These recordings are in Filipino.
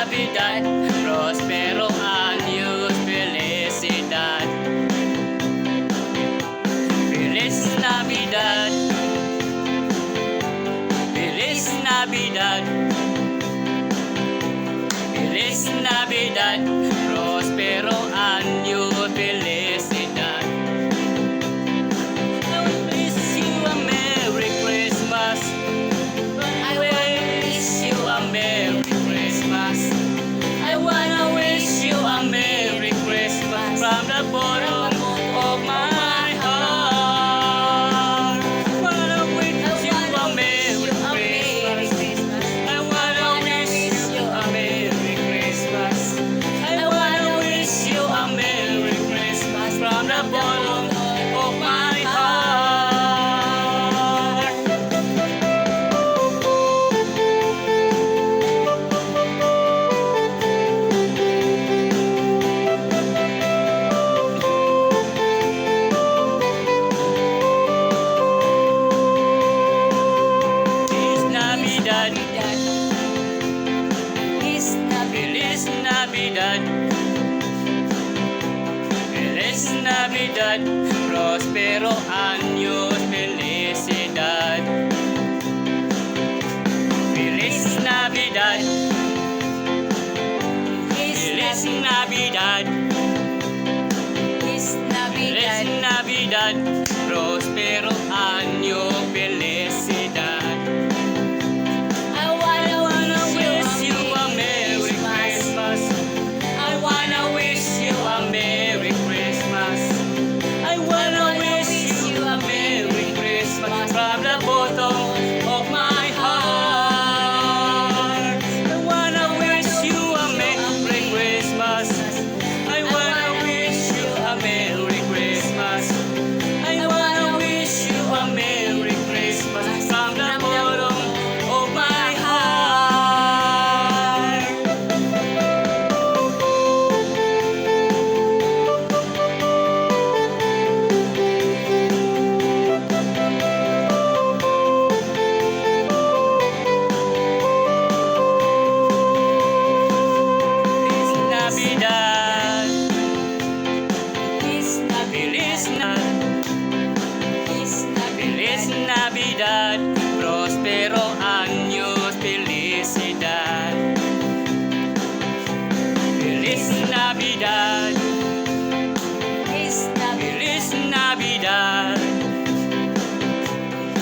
Navidad, prospero años, felicidad. Feliz Navidad, Feliz Navidad, Feliz Navidad, prospero año, felicidad. I wish you a Merry Christmas. I wish you a Merry Christmas. I wanna wish you a Merry Christmas from the bottom of my heart. Wanna wish you a Merry Christmas. I wanna wish you a Merry Christmas. I wanna wish you a Merry Christmas from the bottom of my heart. Feliz Navidad, Feliz Navidad, Feliz Navidad, prospero años, felicidad. Feliz Navidad, Feliz Navidad, Feliz Navidad, prospero año, felicidad. I wanna wish you a Merry Christmas. I wanna wish you a Merry Christmas. I wanna wish you a Merry Christmas from the bottom of my heart. I wanna wish you a Merry Christmas. I wanna wish you a Merry Christmas. I wanna wish you a Merry Christmas from the bottom of my heart. Feliz Navidad, Feliz Navidad, prospero años, felicidad. Feliz Navidad, Feliz Navidad,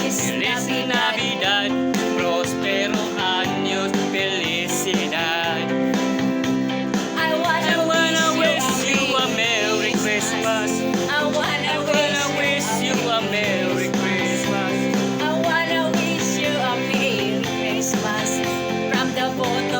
Feliz Navidad, prospero años, felicidad. I wanna wish you a Merry Christmas. I wanna wish you a Merry Christmas. I wanna wish you a Merry Christmas from the bottom